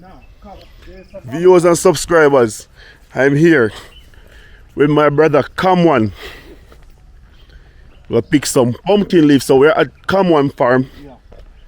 Now, come. There's some Viewers and subscribers, I'm here with my brother Come1. We'll pick some pumpkin leaves. So we're at Come1 farm. yeah.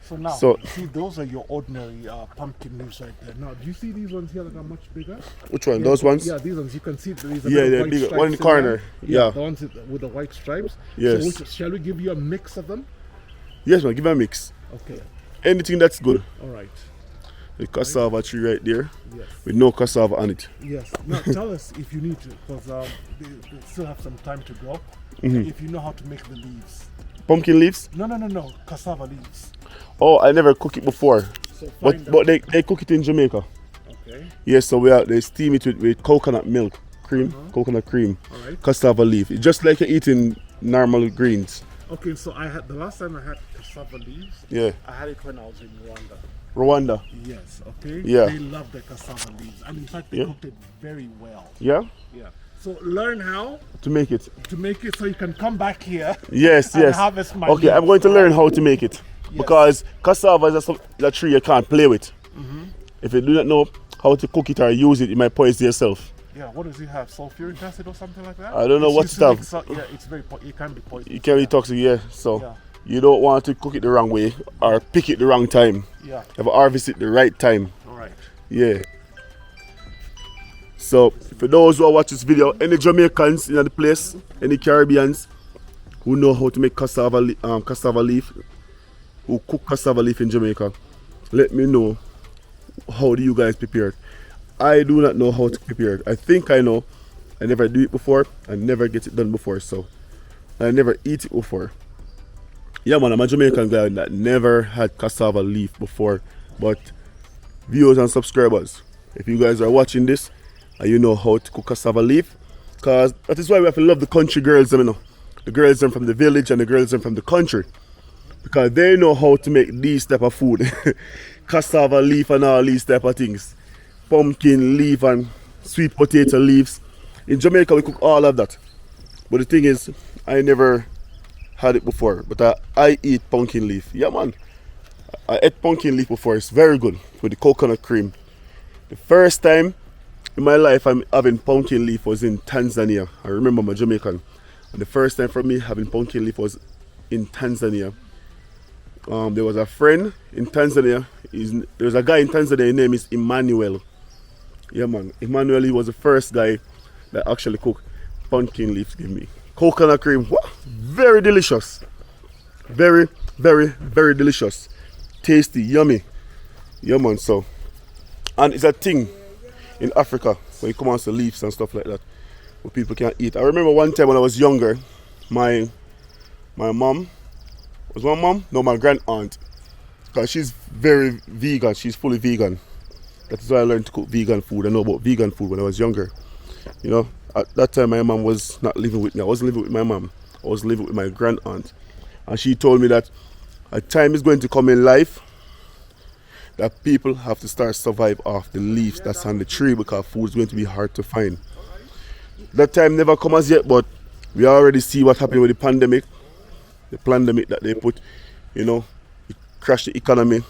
So now, So- see, those are your ordinary pumpkin leaves right there. Now, do you see these ones here that are much bigger? Which one? Yeah, Those ones? Yeah, these ones. You can see these are Yeah, the they're white bigger. stripes One in the them. corner. Yeah. The ones with the white stripes. Yes. So shall we give you a mix of them? Yes, man. Give me a mix. Okay. Anything that's good. All right. The cassava tree right there Yes. with no cassava on it. Yes. Now tell us if you need to, because they still have some time to go. Mm-hmm. If you know how to make the leaves. Pumpkin leaves? No. Cassava leaves. Oh, I never cook it before. So find But they cook it in Jamaica. Okay. Yes, so they steam it with coconut milk, cream, coconut cream, All right. cassava leaf. It's just like you're eating normal greens. Okay. So I had the last time I had cassava leaves. Yeah. I had it when I was in Rwanda. Rwanda. Yes. Okay. Yeah. They love the cassava leaves, and in fact, they cooked it very well. Yeah? Yeah. So learn how To make it. to make it so you can come back here. Yes, And yes. harvest my Okay, I'm leaves. going to learn how to make it. Because cassava is a tree you can't play with. If you do not know how to cook it or use it, you might poison yourself. Yeah. What does it have? Sulfuric acid or something like that? I don't know It's what used to make stuff. yeah, it's very. It can be poisonous. You can be toxic, yeah. So Yeah. you don't want to cook it the wrong way or pick it the wrong time. Yeah. You have to harvest it the right time. All right. Yeah. So for those who are watching this video, any Jamaicans in the place, any Caribbeans who know how to make cassava leaf, who cook cassava leaf in Jamaica, let me know how do you guys prepare it. I do not know how to prepare it. I think I know. I never do it before. I never get it done before, so I never eat it before. Yeah, man, I'm a Jamaican guy that never had cassava leaf before. But viewers and subscribers, if you guys are watching this and you know how to cook cassava leaf, because that is why we have to love the country girls, you know, the girls them from the village and the girls them from the country, because they know how to make these type of food. Cassava leaf and all these type of things, pumpkin leaf and sweet potato leaves. In Jamaica we cook all of that, but the thing is I never had it before, but I eat pumpkin leaf. Yeah, man, I ate pumpkin leaf before. It's very good with the coconut cream. The first time in my life I'm having pumpkin leaf was in Tanzania. I remember I'm a Jamaican, and the first time for me having pumpkin leaf was in Tanzania. There was a friend in Tanzania. There was a guy in Tanzania. His name is Emmanuel. Yeah, man, Emmanuel. He was the first guy that actually cooked pumpkin leaves. Give me coconut cream. What? Very delicious. Very, very, very delicious. Tasty, yummy. Yeah, man. So, and it's a thing in Africa when it comes to leaves and stuff like that, where people can eat. I remember one time when I was younger, my mom, was my mom? No, my grand aunt, because she's very vegan. She's fully vegan. That is why I learned to cook vegan food. I know about vegan food when I was younger. You know, at that time my mom was not living with me. I wasn't living with my mom. I was living with my grand aunt, and she told me that a time is going to come in life that people have to start survive off the leaves that's on the tree, because food is going to be hard to find. That time never come as yet, but we already see what happened with the pandemic. The pandemic that they put, you know, it crashed the economy,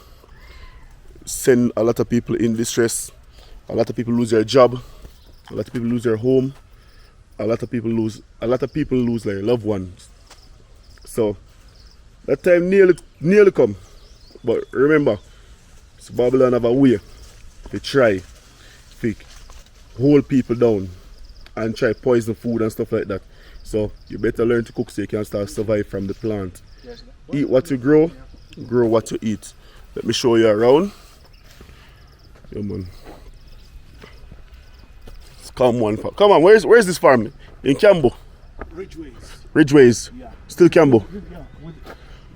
send a lot of people in distress, a lot of people lose their job, a lot of people lose their home, a lot of people lose their loved ones. So that time nearly come. But remember, it's Babylon have a way to try to hold people down and try poison food and stuff like that. So you better learn to cook so you can start survive from the plant. Eat what you grow what you eat. Let me show you around. Yeah, man. Come on, where's this farm? In Cambo? Ridgeways. Yeah. Still Cambo. Yeah.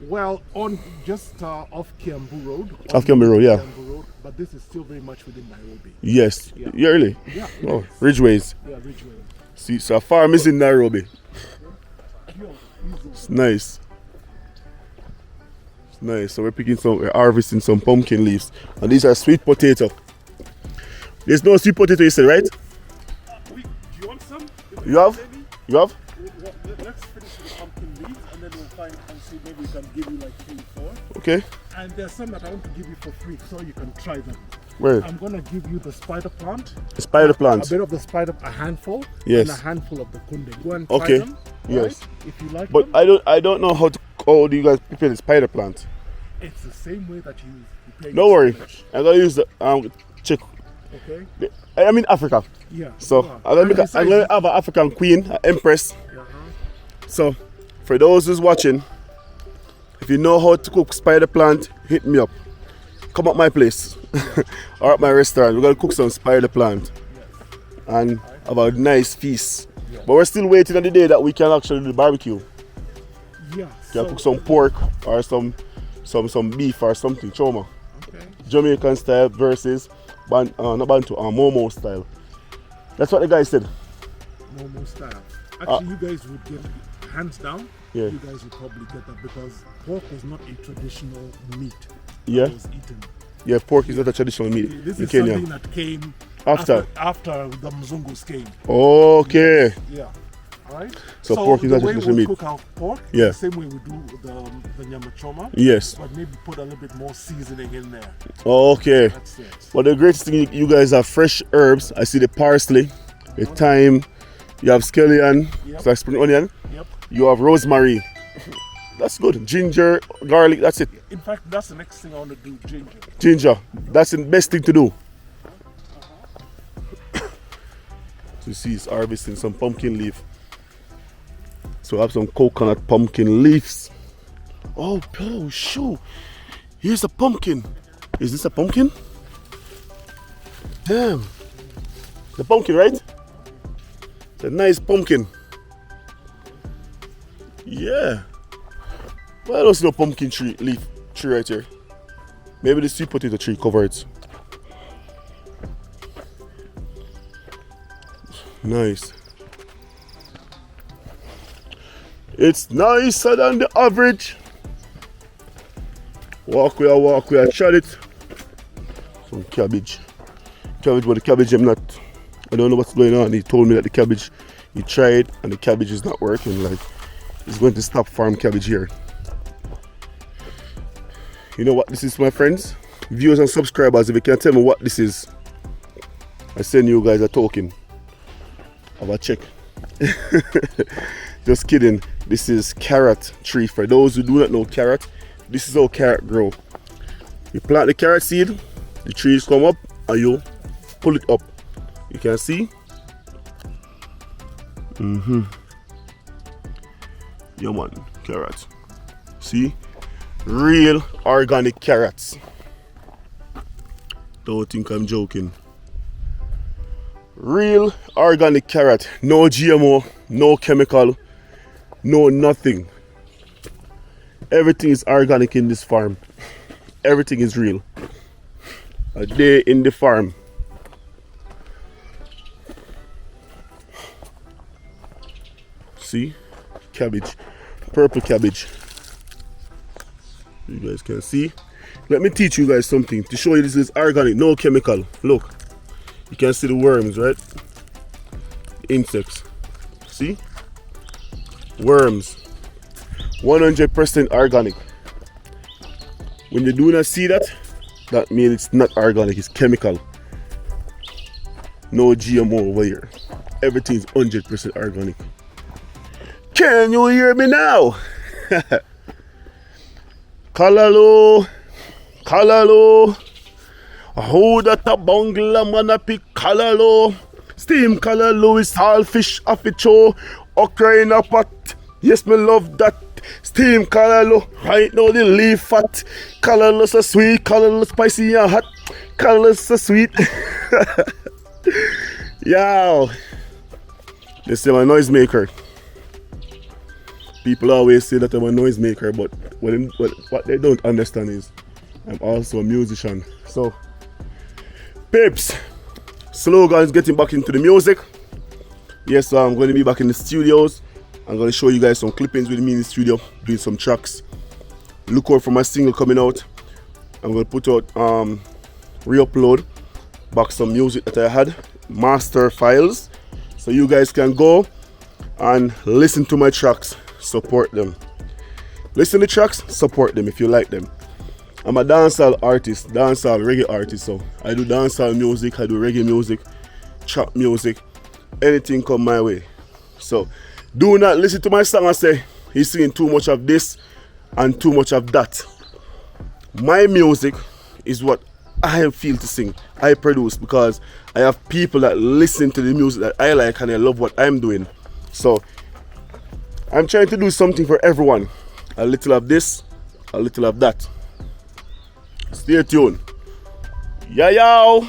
Well, on just off Kiambu Road. Off Kiambu Road, yeah. Kiambu Road, but this is still very much within Nairobi. Yes. Yeah. Yeah, really? Yeah. Oh, Ridgeways. Yeah, Ridgeway. See, so a farm is in Nairobi. It's nice. It's nice. So we're harvesting some pumpkin leaves, and these are sweet potato. There's no sweet potato, you said, right? Do you want some? You have? You have? Let's finish with the pumpkin leaves, and then we'll find and see maybe we can give you like 3, 4. Okay. And there's some that I want to give you for free, so you can try them. Where? I'm gonna give you the spider plant. The spider plant. A bit of the spider, a handful. Yes. And a handful of the kunde. Go and try Okay. them. Yes. Right? If you like But them. I don't know how do you guys prepare the spider plant. It's the same way that you prepare. Don't your worry. spinach. I'm gonna use the chick. Okay. I'm in Africa. Yeah. So you are. I'm And gonna besides- have an African queen, an empress. Uh-huh. So for those who's watching, if you know how to cook spider plant, hit me up. Come up my place or at my restaurant. We're gonna cook some spider plant and have a nice feast. But we're still waiting on the day that we can actually do the barbecue. Yeah. Can cook some pork or some beef or something, choma. Okay. Jamaican style versus not Bantu, Momo style. That's what the guy said. Momo style. Actually, you guys would get hands down. Yeah. You guys would probably get that because pork was not a traditional meat. Yeah. That was eaten. Yeah, pork is not a traditional meat This in is Kenya. something that came After. after the Mzungus came. Okay. Yeah. Alright? So pork is not the way traditional we meat. cook our pork, Yeah. the same way we do the nyama choma, Yes. but maybe put a little bit more seasoning in there. Okay. That's it. But the greatest thing, you guys have fresh herbs. I see the parsley, the thyme, you have scallion, Yep. so spring onion, Yep. you have rosemary. That's good. Ginger, garlic, that's it. In fact, that's the next thing I want to do, ginger. Ginger, that's the best thing to do. So you see, it's harvesting some pumpkin leaf. So I have some coconut pumpkin leaves. Oh, shoot. Here's a pumpkin. Is this a pumpkin? Damn. The pumpkin, right? It's a nice pumpkin. Yeah. Well, I don't see no pumpkin leaf tree right here. Maybe the sweet potato tree covered it. Nice. It's nicer than the average. Walk where I tried it. Some cabbage. But the cabbage I don't know what's going on. He told me that the cabbage, he tried and the cabbage is not working. Like, he's going to stop farm cabbage here. You know what this is, my friends? Viewers and subscribers, if you can tell me what this is, I send you guys a token. Have a check. Just kidding. This is carrot tree. For those who do not know carrot, this is how carrot grow. You plant the carrot seed, the trees come up and you pull it up. You can see. Yeah man, carrot. See? Real organic carrots. Don't think I'm joking. Real organic carrot. No GMO, no chemical, no nothing. Everything is organic in this farm. Everything is real. A day in the farm. See? Cabbage. Purple cabbage. You guys can see. Let me teach you guys something to show you this is organic, no chemical. Look. You can see the worms, right? Insects. See? Worms. 100% organic. When you do not see that, that means it's not organic, it's chemical. No GMO over here. Everything is 100% organic. Can you hear me now? Kalalo. Kalalo. Who that a bungler man a pick kalalo. Steam kalalo is all fish off it show. Okra in a pot. Yes, me love that. Steam kalalo. Right now the leaf fat. Kalalo so sweet. Kalalo spicy and hot. Kalalo so sweet. Yo. This is my noisemaker. People always say that I'm a noisemaker, but what they don't understand is I'm also a musician. So, Pips, Slogan's getting back into the music. Yes, so I'm going to be back in the studios. I'm going to show you guys some clippings with me in the studio, doing some tracks. Look out for my single coming out. I'm going to put out, re-upload back some music that I had, master files. So you guys can go and listen to my tracks, support them. Listen to tracks, support them if you like them. I'm a dancehall artist, dancehall reggae artist. So I do dancehall music, I do reggae music, trap music, anything come my way. So do not listen to my song and say he's singing too much of this and too much of that. My music is what I feel to sing. I produce because I have people that listen to the music that I like and I love what I'm doing. So I'm trying to do something for everyone. A little of this, a little of that. Stay tuned. Yeah, yo.